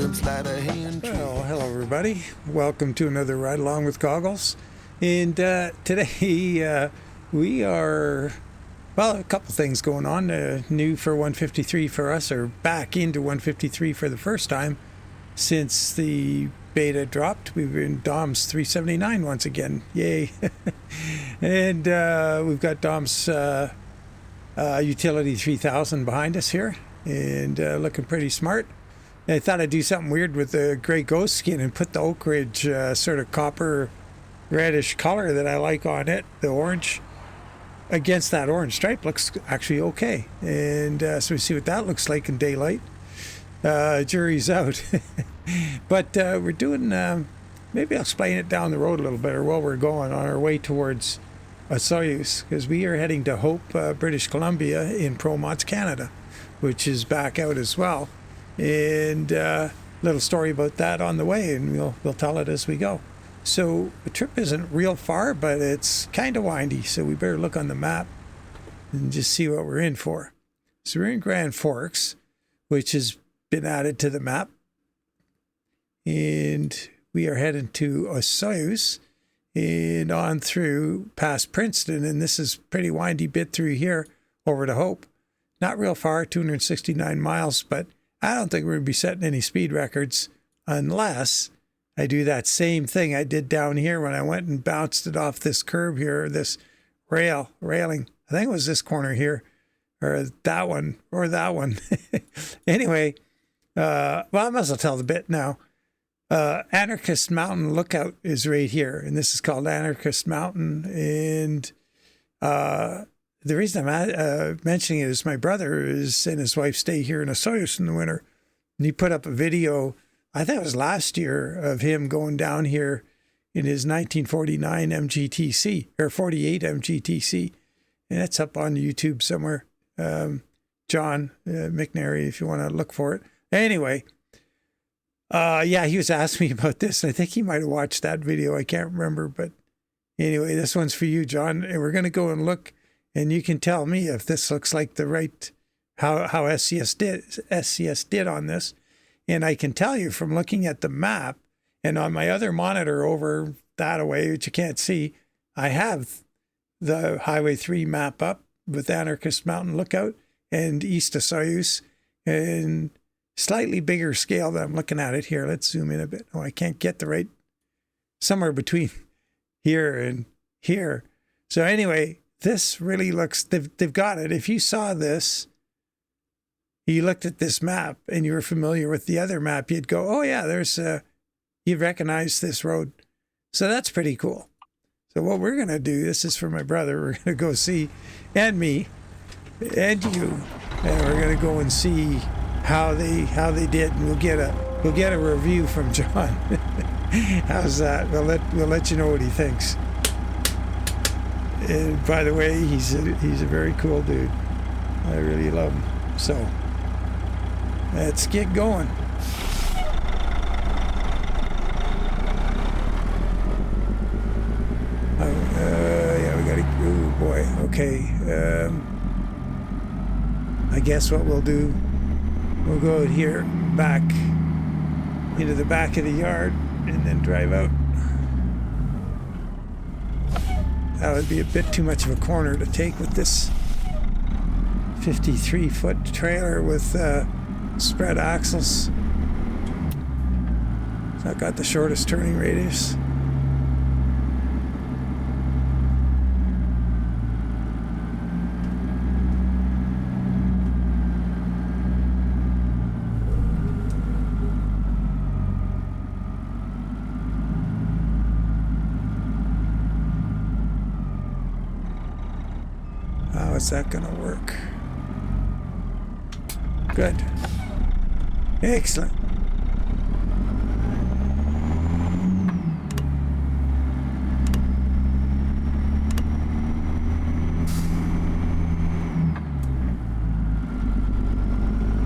some sleight of hand. Well, hello everybody. Welcome to another Ride Along with Goggles. And today we are, well, a couple things going on. New for 153 for us, or back into 153 for the first time since the beta dropped. We've been DOMS 379 once again. Yay. And we've got DOMS Utility 3000 behind us here, and looking pretty smart. I thought I'd do something weird with the gray ghost skin and put the Oak Ridge sort of copper reddish color that I like on it, the orange, against that orange stripe. Looks actually okay. And so we see what that looks like in daylight. Jury's out. But we're doing, maybe I'll explain it down the road a little bit, or while we're going on our way towards Osoyoos, because we are heading to Hope, British Columbia in ProMods Canada, which is back out as well. And a little story about that on the way, and we'll tell it as we go. So the trip isn't real far, but it's kind of windy, so we better look on the map and just see what we're in for. So we're in Grand Forks, which has been added to the map, and we are heading to Osoyoos and on through past Princeton, and this is a pretty windy bit through here over to Hope. Not real far, 269 miles, but I don't think we're going to be setting any speed records unless I do that same thing I did down here when I went and bounced it off this curb here, this railing. I think it was this corner here, or that one, or that one. Anyway, well, I must as well tell the bit now. Anarchist Mountain Lookout is right here, and this is called Anarchist Mountain. And the reason I'm mentioning it is my brother and his wife stay here in Osoyoos in the winter. And he put up a video, I think it was last year, of him going down here in his 1949 MGTC, or 48 MGTC. And it's up on YouTube somewhere. John McNary, if you want to look for it. Anyway, yeah, he was asking me about this. I think he might have watched that video. I can't remember. But anyway, this one's for you, John. And we're going to go and look. And you can tell me if this looks like the right, how SCS did on this. And I can tell you from looking at the map, and on my other monitor over that away, which you can't see, I have the Highway 3 map up with Anarchist Mountain Lookout and East Osoyoos, and slightly bigger scale that I'm looking at it here. Let's zoom in a bit. Oh, I can't get the right, somewhere between here and here. So anyway, this really looks, they've got it. If you saw this, you looked at this map and you were familiar with the other map, you'd go, oh yeah, you'd recognize this road. So that's pretty cool. So what we're going to do, this is for my brother, we're going to go see, and me, and you, and we're going to go and see how they did, and we'll get a review from John. How's that? We'll let you know what he thinks. And by the way, he's a very cool dude. I really love him. So let's get going. Yeah, we gotta. Oh boy. Okay. I guess what we'll do, we'll go out here back into the back of the yard and then drive out. That would be a bit too much of a corner to take with this 53-foot trailer with spread axles. It's not got the shortest turning radius. How is that going to work? Good. Excellent.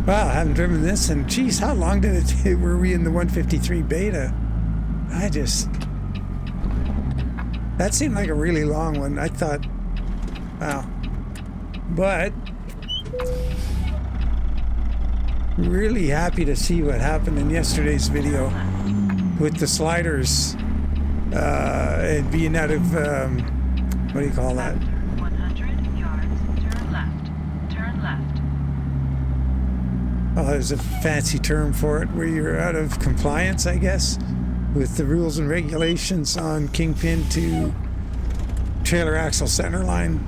Wow, I haven't driven this, and geez, how long did it take? Were we in the 153 beta? That seemed like a really long one. I thought, wow. But really happy to see what happened in yesterday's video with the sliders and being out of, what do you call that? 100 yards, turn left. Turn left. Oh, there's a fancy term for it where you're out of compliance, I guess, with the rules and regulations on kingpin to trailer axle center line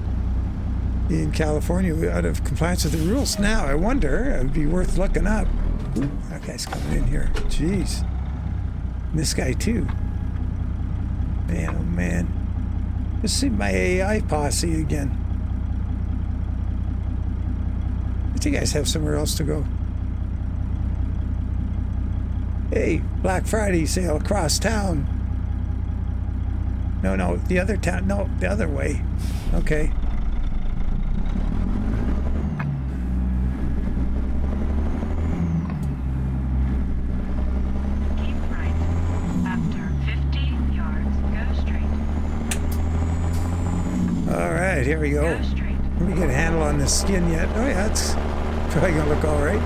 in California. We're out of compliance with the rules now. I wonder, it would be worth looking up. Ooh, that guy's coming in here. Jeez. And this guy too. Man, oh man. This is my AI posse again. I think you guys have somewhere else to go. Hey, Black Friday sale across town. No, the other town. No, the other way. Okay. Keep right. After 50 yards, go straight. All right, here we go. Go straight. Let me get a handle on this skin yet. Oh yeah, it's probably gonna look all right.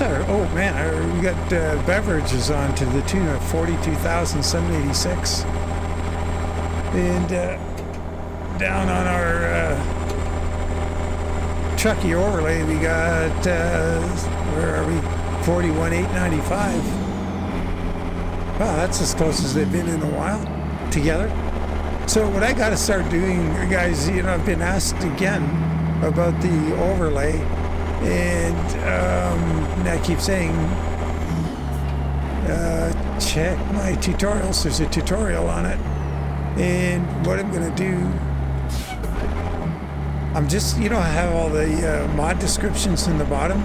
Oh man, we got beverages on to the tune of 42,786, and down on our Truckee overlay we got where are we? 41,895. Wow, that's as close as they've been in a while together. So what I got to start doing, guys, you know, I've been asked again about the overlay. And I keep saying, check my tutorials. There's a tutorial on it. And what I'm going to do, I'm just, you know, I have all the mod descriptions in the bottom.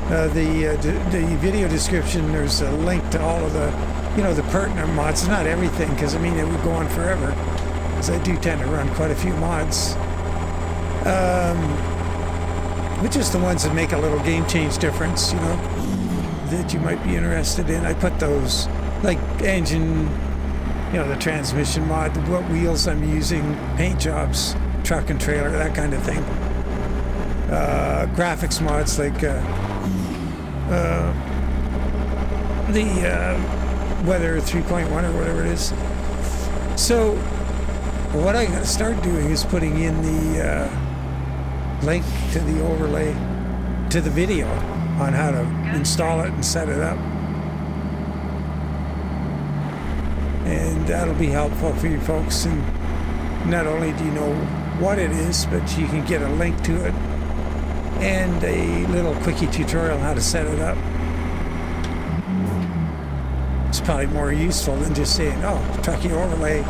The video description, there's a link to all of the, you know, the pertinent mods. Not everything, because, I mean, it would go on forever. Because I do tend to run quite a few mods. But just the ones that make a little game change difference, you know, that you might be interested in. I put those, like engine, you know, the transmission mod, what wheels I'm using, paint jobs, truck and trailer, that kind of thing. Graphics mods like the Weather 3.1 or whatever it is. So what I'm going to start doing is putting in the link to the overlay to the video on how to install it and set it up, and that'll be helpful for you folks. And not only do you know what it is, but you can get a link to it and a little quickie tutorial on how to set it up. It's probably more useful than just saying, oh, Truckee overlay.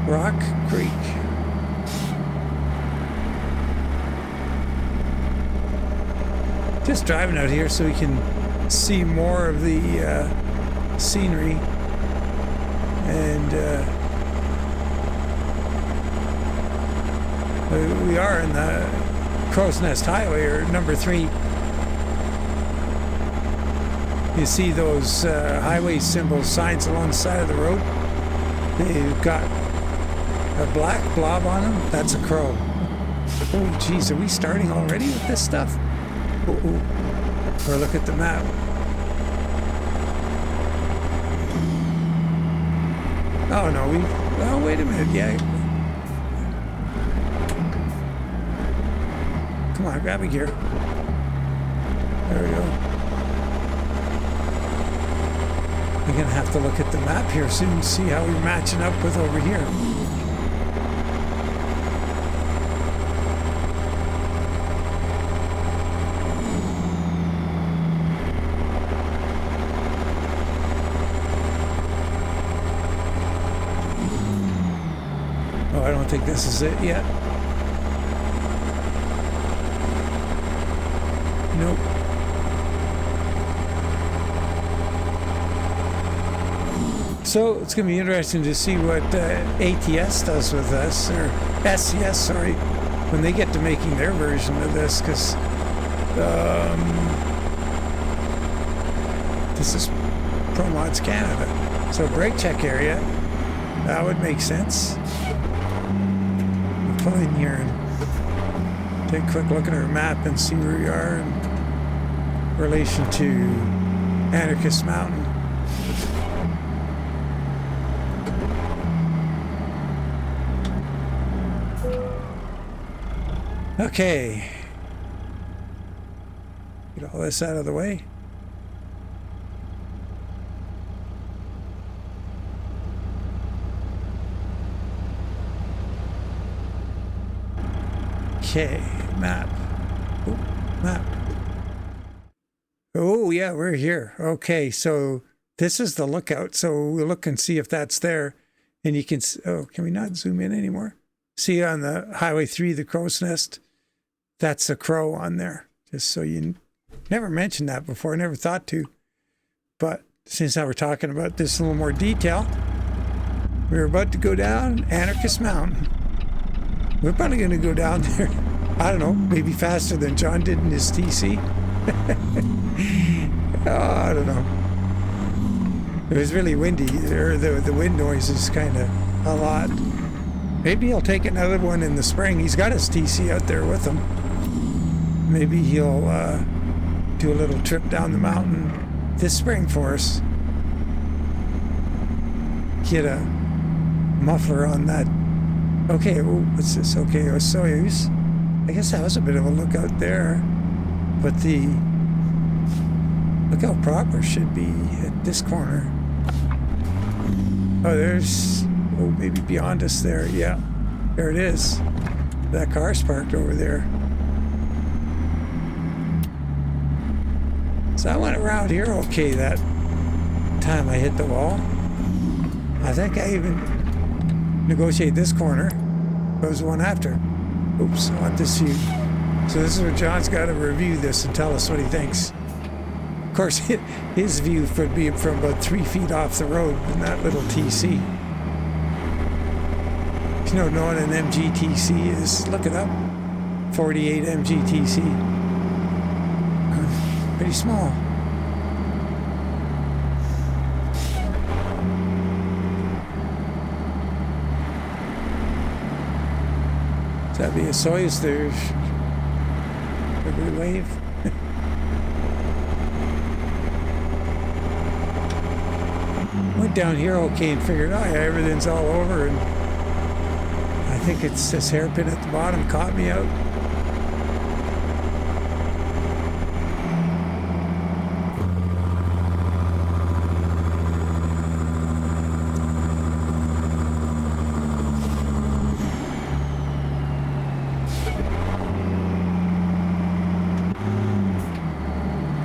Rock Creek. Just driving out here so we can see more of the scenery, and we are in the Crow's Nest Highway, or number 3. You see those highway symbol signs along the side of the road? They've got a black blob on them. That's a crow. Oh, geez, are we starting already with this stuff? Oh. Or look at the map. Oh no, oh wait a minute, yeah. Come on, grab a gear. There we go. I'm gonna have to look at the map here soon and see how we're matching up with over here. Oh, I don't think this is it yet. Nope. So it's going to be interesting to see what ATS does with us, or SCS, sorry, when they get to making their version of this, because this is ProMods Canada. So brake check area, that would make sense. We'll pull in here and take a quick look at our map and see where we are in relation to Anarchist Mountain. Okay, get all this out of the way. Okay, map. Oh, map. Oh, yeah, we're here. Okay, so this is the lookout. So we'll look and see if that's there. And you can, oh, can we not zoom in anymore? See on the Highway 3, the crow's nest? That's a crow on there. Just so you never mentioned that before. I never thought to. But since now we're talking about this in a little more detail, we're about to go down Anarchist Mountain. We're probably going to go down there, I don't know, maybe faster than John did in his TC. Oh, I don't know. It was really windy, or the wind noise is kind of a lot. Maybe he'll take another one in the spring. He's got his TC out there with him. Maybe he'll do a little trip down the mountain this spring for us. Get a muffler on that. Okay, oh, what's this? Okay, Osoyoos. I guess that was a bit of a lookout there. But the lookout proper should be at this corner. Oh, there's, oh, maybe beyond us there. Yeah, there it is. That car's parked over there. So I went around here okay that time I hit the wall. I think I even negotiated this corner. What was the one after? Oops, I want this view. So this is where John's got to review this and tell us what he thinks. Of course, his view would be from about 3 feet off the road in that little TC. If you don't know what an MGTC is, look it up. 48 MGTC. Pretty small. So that'd be Osoyoos there. Every wave. Went down here okay and figured, oh yeah, everything's all over, and I think it's this hairpin at the bottom caught me out.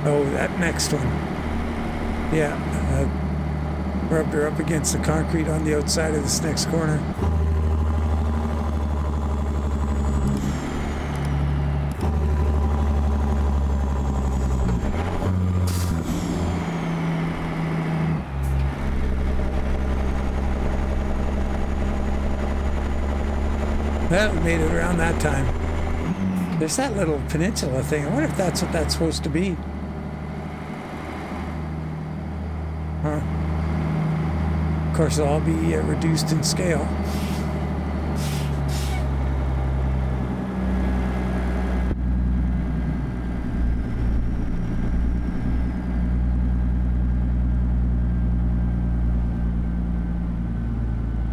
Oh, that next one. Yeah, rubbed her up against the concrete on the outside of this next corner. Well, we made it around that time. There's that little peninsula thing. I wonder if that's what that's supposed to be. Huh. Of course, it'll all be reduced in scale.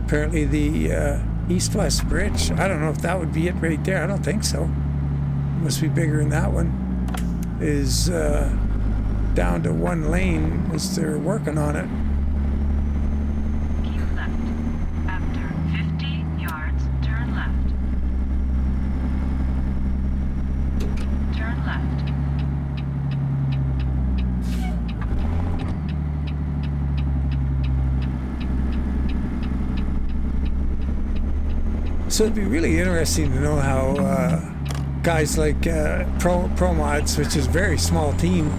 Apparently the east-west bridge, I don't know if that would be it right there. I don't think so. must be bigger than that one, is down to 1 lane as they're working on it. Keep left. After 50 yards, turn left. Turn left. So it'd be really interesting to know how guys like ProMods, which is a very small team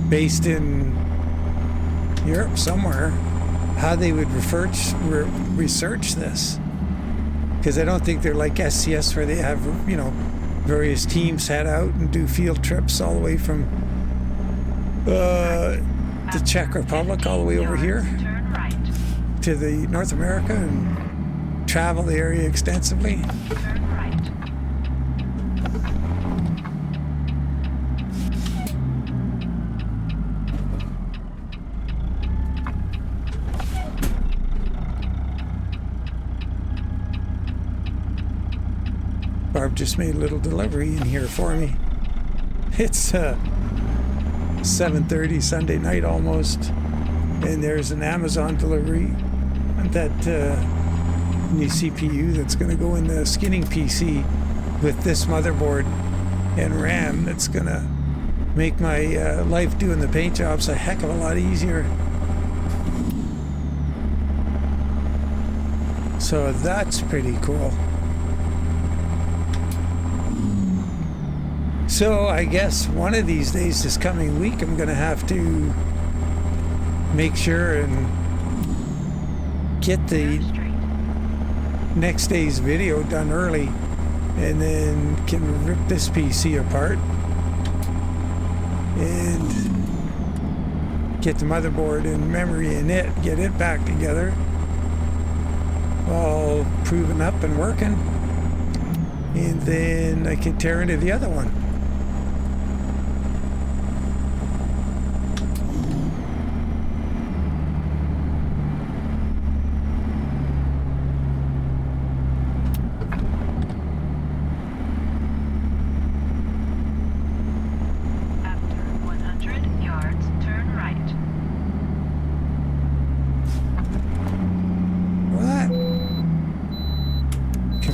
based in Europe somewhere, how they would research this. Because I don't think they're like SCS where they have, you know, various teams head out and do field trips all the way from the Czech Republic all the way over here Turn right. to the North America and travel the area extensively. Turn right. Barb just made a little delivery in here for me. It's 7:30 Sunday night almost, and there's an Amazon delivery that new CPU that's going to go in the skinning PC with this motherboard and RAM that's going to make my life doing the paint jobs a heck of a lot easier. So that's pretty cool. So I guess one of these days this coming week I'm going to have to make sure and get the next day's video done early, and then can rip this PC apart and get the motherboard and memory in it, get it back together, all proven up and working, and then I can tear into the other one.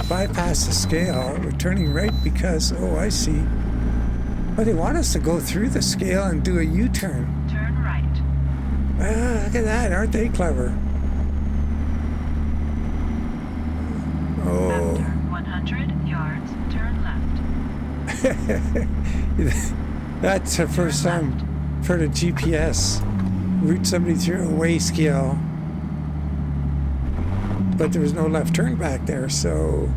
Bypass the scale, we're turning right because, oh, I see. But they want us to go through the scale and do a U-turn. Turn right. Ah, look at that, aren't they clever? Oh. After 100 yards, turn left. That's the first time I've heard of GPS. Route somebody through a way scale. But there was no left turn back there, so...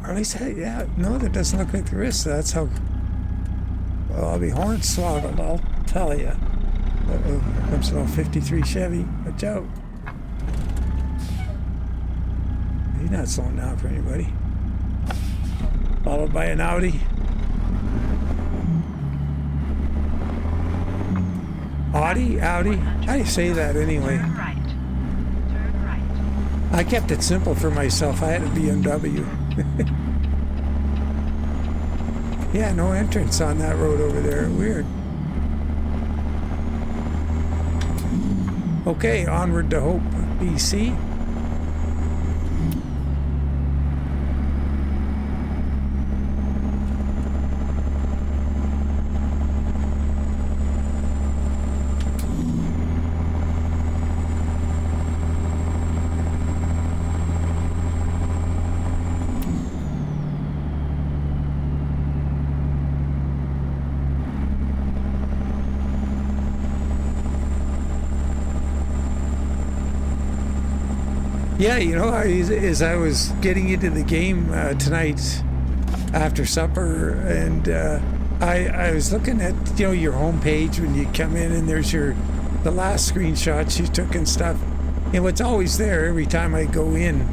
Or at least, yeah, no, that doesn't look like there is. So that's how... Well, I'll be hornswoggled, I'll tell you. Uh-oh, here comes an old 53 Chevy. Watch out. He's not slowing down for anybody. Followed by an Audi. Audi? How do you say that anyway? Turn right. Turn right. I kept it simple for myself. I had a BMW. Yeah, no entrance on that road over there. Weird. Okay, onward to Hope, BC. Yeah, you know, as I was getting into the game tonight after supper, and I was looking at, you know, your homepage when you come in, and there's the last screenshots you took and stuff. And what's always there every time I go in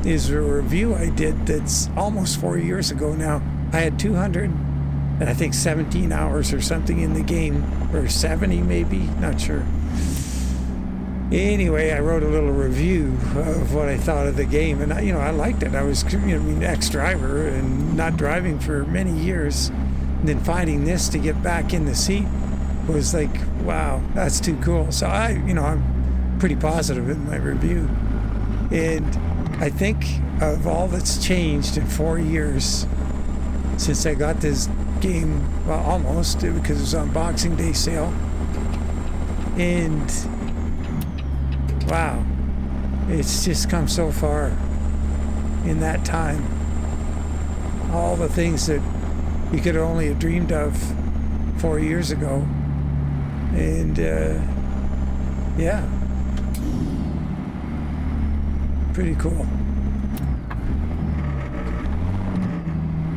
is a review I did that's almost 4 years ago now. I had 217 hours or something in the game, or 70 maybe, not sure. Anyway, I wrote a little review of what I thought of the game, and I liked it. I was, ex-driver and not driving for many years, and then finding this to get back in the seat was like, wow, that's too cool. So I'm pretty positive in my review, and I think of all that's changed in 4 years since I got this game, well, almost, because it was on Boxing Day sale, and wow, it's just come so far in that time. All the things that you could only have dreamed of 4 years ago. And yeah, pretty cool.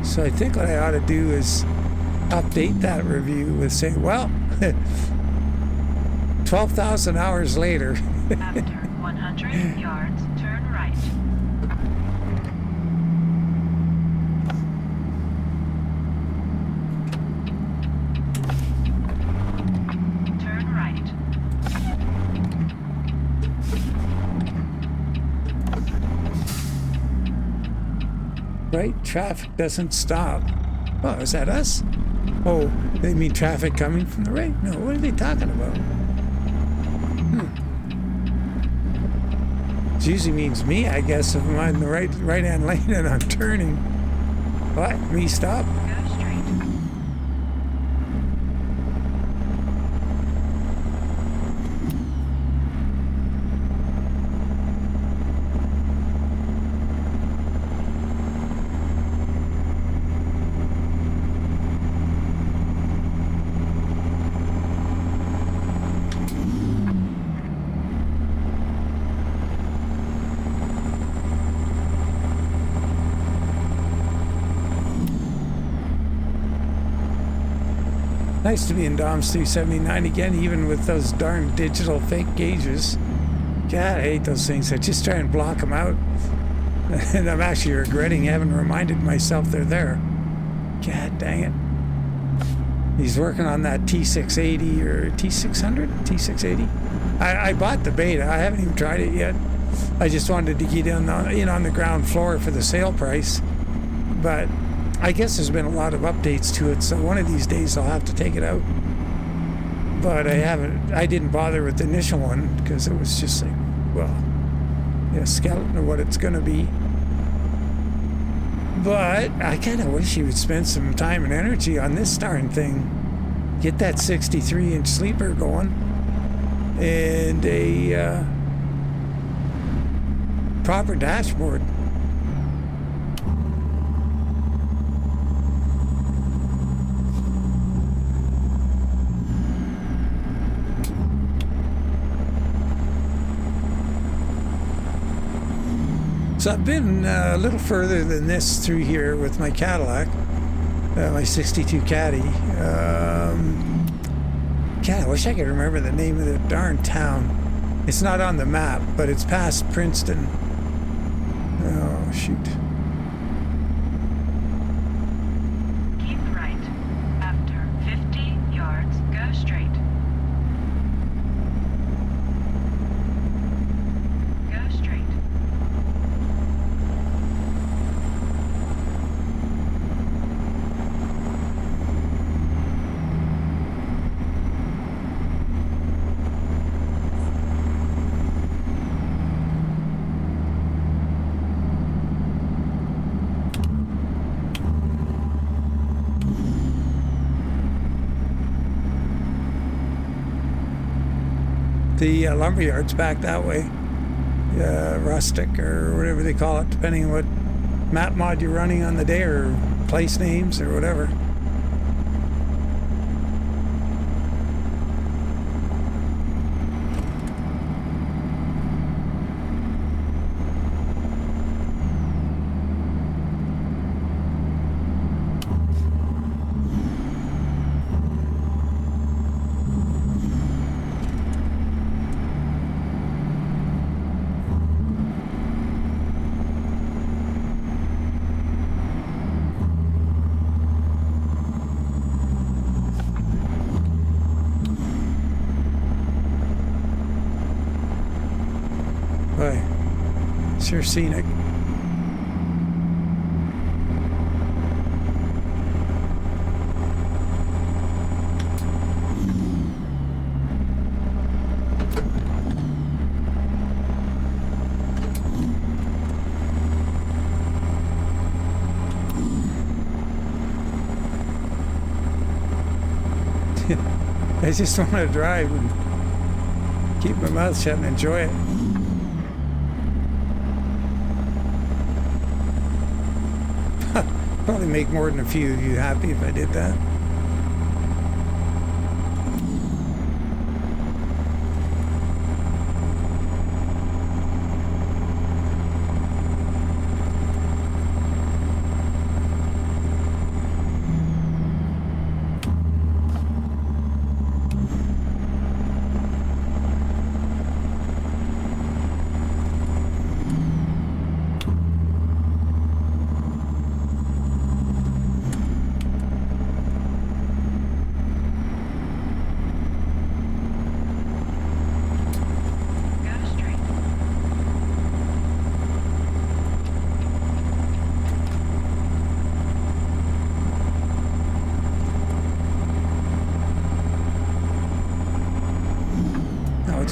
So I think what I ought to do is update that review with say, well, 12,000 hours later. After 100 yards, turn right. Turn right. Right, traffic doesn't stop. Oh, is that us? Oh, they mean traffic coming from the right? No, what are they talking about? It usually means me, I guess, if I'm on the right-hand lane and I'm turning. What? Me stop? Go straight. Nice to be in Dom's 379 again, even with those darn digital fake gauges. God, I hate those things. I just try and block them out. And I'm actually regretting having reminded myself they're there. God dang it. He's working on that T680 or T600? T680? I bought the beta. I haven't even tried it yet. I just wanted to get in on the ground floor for the sale price. But I guess there's been a lot of updates to it, so one of these days I'll have to take it out. But I didn't bother with the initial one because it was just like, well, skeleton of what it's going to be. But I kind of wish he would spend some time and energy on this darn thing. Get that 63-inch sleeper going. And a proper dashboard. So I've been a little further than this through here with my Cadillac, my 62 Caddy. God, I wish I could remember the name of the darn town. It's not on the map, but it's past Princeton. Oh, shoot. Keep right. After 50 yards, go straight. Go straight. The lumberyard's back that way. Rustic or whatever they call it, depending on what map mod you're running on the day or place names or whatever. Sure scenic. I just want to drive and keep my mouth shut and enjoy it. Probably make more than a few of you happy if I did that.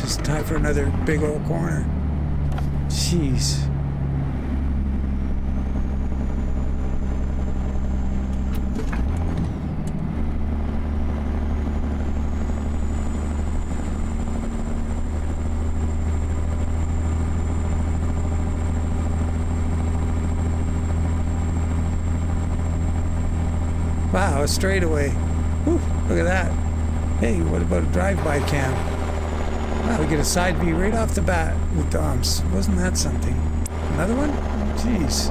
It's time for another big old corner. Jeez. Wow, a straightaway. Whew, look at that. Hey, what about a drive-by cam? Wow, we get a side view right off the bat with DOMs. Wasn't that something? Another one? Jeez.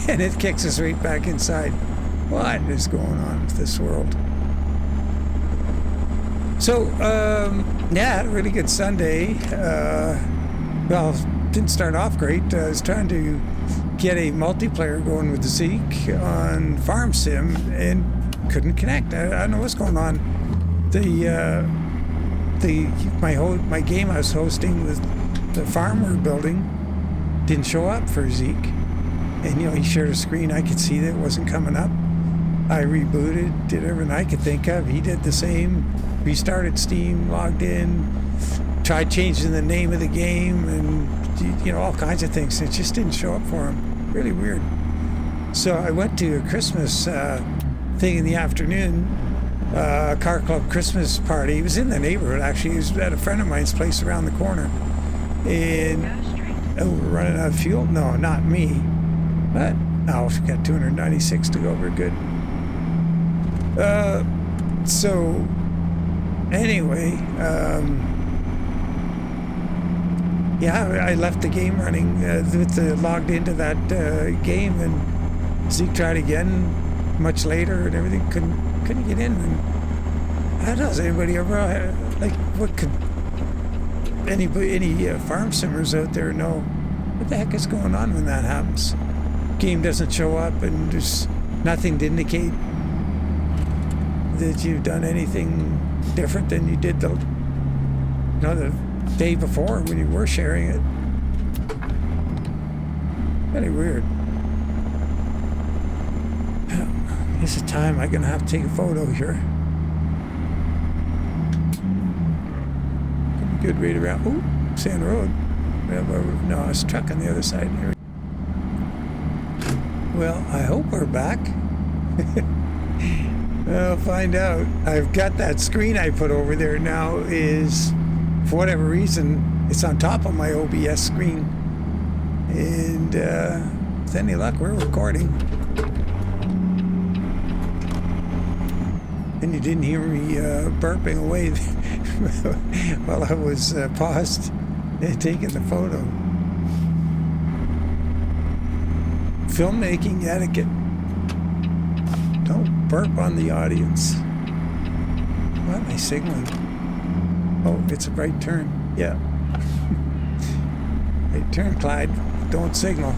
And it kicks us right back inside. What is going on with this world? So, yeah, had a really good Sunday. Well, didn't start off great. I was trying to get a multiplayer going with Zeke on Farm Sim and couldn't connect. I don't know what's going on. My game I was hosting with the farm we're building didn't show up for Zeke. And, you know, he shared a screen. I could see that it wasn't coming up. I rebooted, did everything I could think of. He did the same. Restarted Steam, logged in, tried changing the name of the game, and, you know, all kinds of things. It just didn't show up for him. Really weird. So I went to a Christmas thing in the afternoon, a car club Christmas party. He was in the neighborhood, actually. He was at a friend of mine's place around the corner. And, oh, we're running out of fuel? No, not me. But, oh, we got 296 to go. We're good. So, anyway, yeah, I left the game running logged into that game, and Zeke tried again much later and everything. Couldn't get in. And I don't know, does anybody ever, like, what could any farm simmers out there know what the heck is going on when that happens? Game doesn't show up and there's nothing to indicate that you've done anything different than you did the day before when you were sharing it. Very weird. It's a time I'm gonna have to take a photo here. Good read around. Ooh, Sand Road. No, it's a truck on the other side here. Well, I hope we're back. I'll find out. I've got that screen I put over there now is, for whatever reason, it's on top of my OBS screen. And with any luck, we're recording. And you didn't hear me burping away while I was paused and taking the photo. Filmmaking etiquette. Don't burp on the audience. Why am I signaling? Oh, it's a right turn. Yeah. Right turn, Clyde. Don't signal.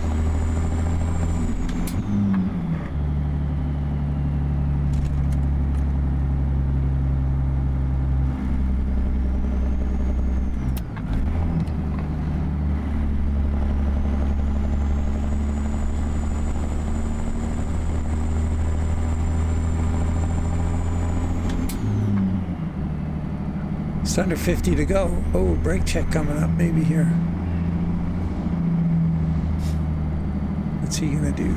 It's under 50 to go. Oh, brake check coming up maybe here. What's he gonna do?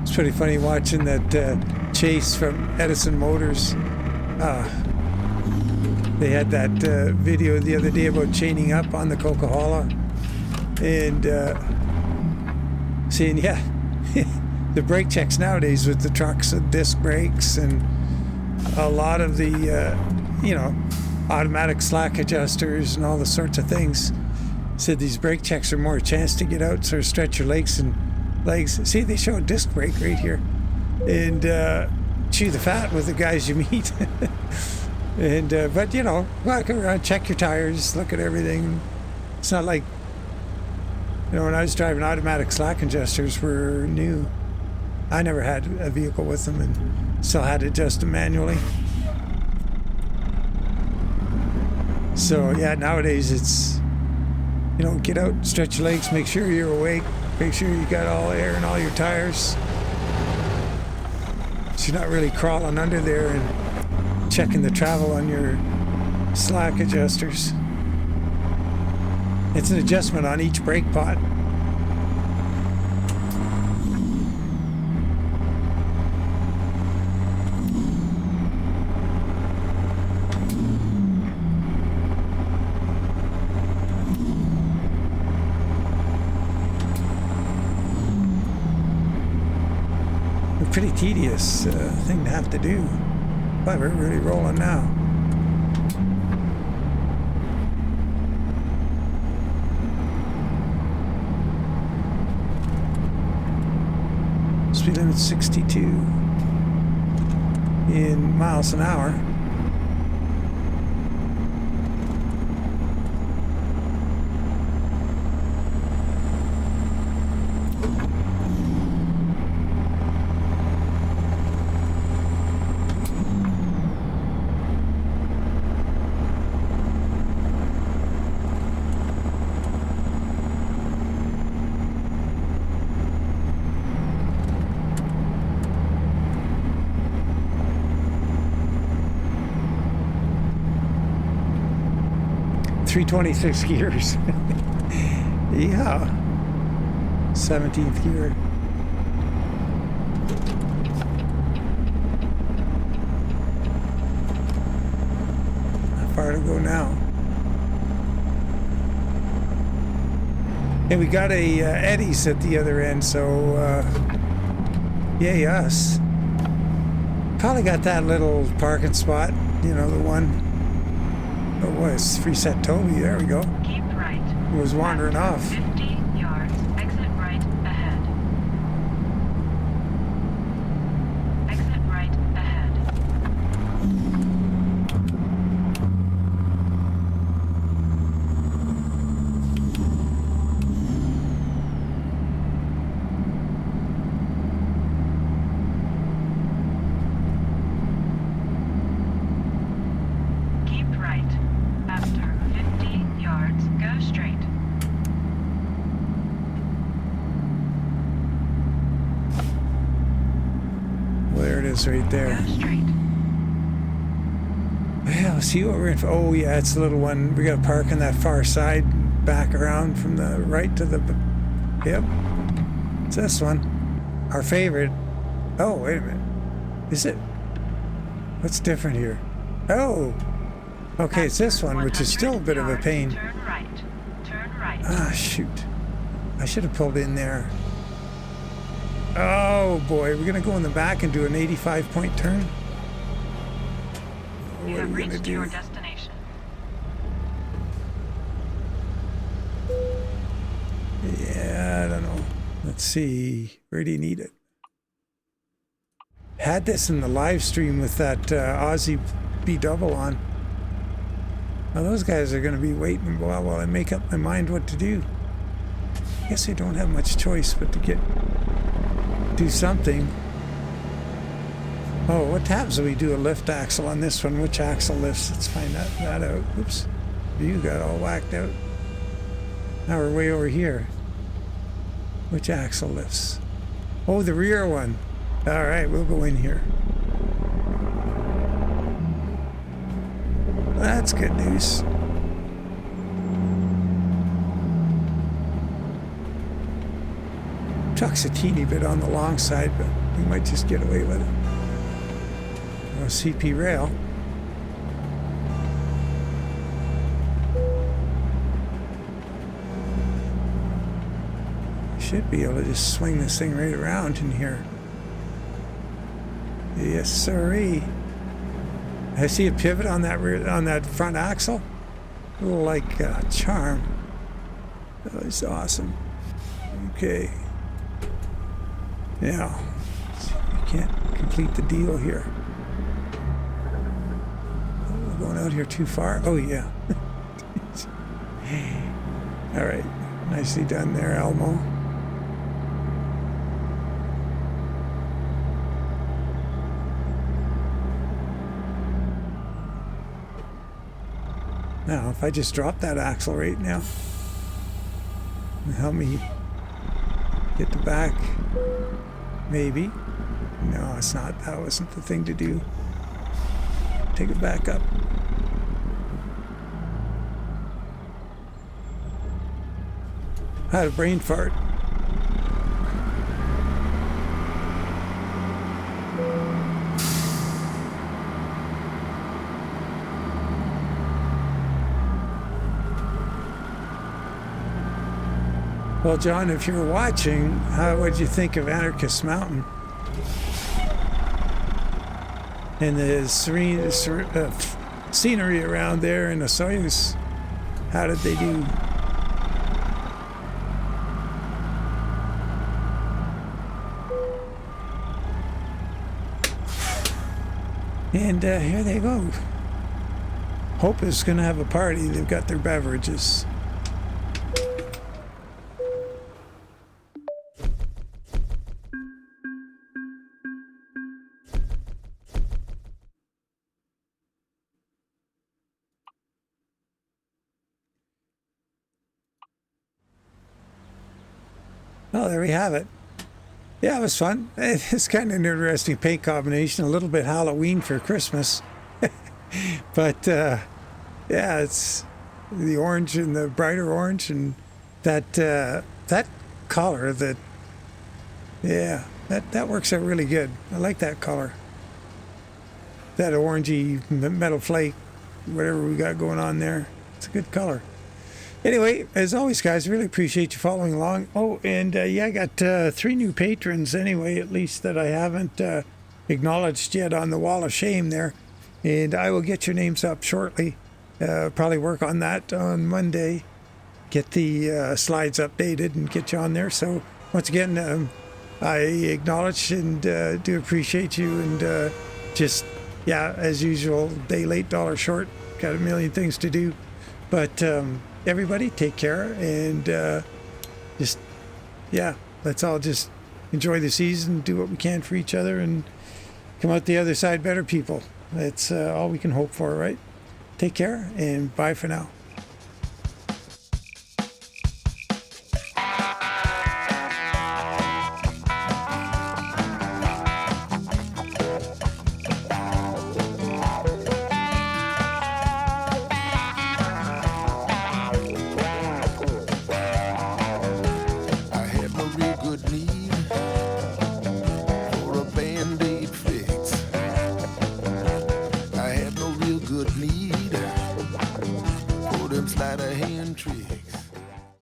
It's pretty funny watching that chase from Edison Motors. They had that video the other day about chaining up on the Coca-Cola and saying, yeah, the brake checks nowadays with the trucks and disc brakes and a lot of the, you know, automatic slack adjusters and all the sorts of things. Said these brake checks are more a chance to get out, sort of stretch your legs. See, they show a disc brake right here. And chew the fat with the guys you meet. And but you know, walk around, check your tires, look at everything. It's not like, you know, when I was driving, automatic slack adjusters were new. I never had a vehicle with them and still had to adjust them manually. So yeah, nowadays it's, you know, get out, stretch your legs, make sure you're awake, make sure you got all air in all your tires. So you're not really crawling under there and checking the travel on your slack adjusters. It's an adjustment on each brake pot. A pretty tedious thing to have to do. But we're really rolling now. Speed limit 62 in miles an hour. .326 gears. Yeah. 17th gear. How far to go now? And we got a Eddie's at the other end, so yay us. Probably got that little parking spot, you know, the one. It was Freeset Toby, there we go. Keep right. It was wandering off. 50 yards, exit right ahead. Exit right ahead. Keep right. After 50 yards, go straight. There it is right there. Go straight. Yeah, let's see what we're in for. Oh yeah, it's the little one. We got to park on that far side, back around from the right to the, yep. It's this one. Our favorite. Oh, wait a minute. Is it? What's different here? Oh. Okay, it's this one, which is still a bit of a pain. Turn right. Turn right. Ah, shoot. I should have pulled in there. Oh boy, we're gonna go in the back and do an 85-point turn. You What are have we gonna reached do? your destination. Yeah, I don't know. Let's see. Where do you need it? Had this in the live stream with that Aussie B-double on. Now those guys are going to be waiting a while I make up my mind what to do. I guess I don't have much choice but to do something. Oh, what happens if we do a lift axle on this one? Which axle lifts? Let's find that out. Oops. View got all whacked out. Now we're way over here. Which axle lifts? Oh, the rear one. All right, we'll go in here. That's good news. Truck's a teeny bit on the long side, but we might just get away with it. Oh, CP rail. Should be able to just swing this thing right around in here. Yes, sirree. I see a pivot on that rear, on that front axle. A little like charm. That was awesome. Okay. Now, you can't complete the deal here. Oh, we're going out here too far. Oh yeah. All right. Nicely done there, Elmo. Now, if I just drop that axle right now, help me get the back, maybe. No, it's not. That wasn't the thing to do. Take it back up. I had a brain fart. Well, John, if you're watching, what'd you think of Anarchist Mountain? And the serene scenery around there in Osoyoos? How did they do? And here they go. Hope is going to have a party. They've got their beverages. Oh, there we have it. Yeah, it was fun. It's kind of an interesting paint combination, a little bit Halloween for Christmas. But, yeah, it's the orange and the brighter orange and that color that, yeah, that works out really good. I like that color. That orangey metal flake, whatever we got going on there. It's a good color. Anyway, as always, guys, really appreciate you following along. Oh, and yeah, I got 3 new patrons anyway, at least that I haven't acknowledged yet on the wall of shame there. And I will get your names up shortly. Probably work on that on Monday. Get the slides updated and get you on there. So once again, I acknowledge and do appreciate you. And just, yeah, as usual, day late, dollar short. Got a million things to do. But everybody take care and just, yeah, let's all just enjoy the season, do what we can for each other, and come out the other side better people. That's all we can hope for, right? Take care and bye for now.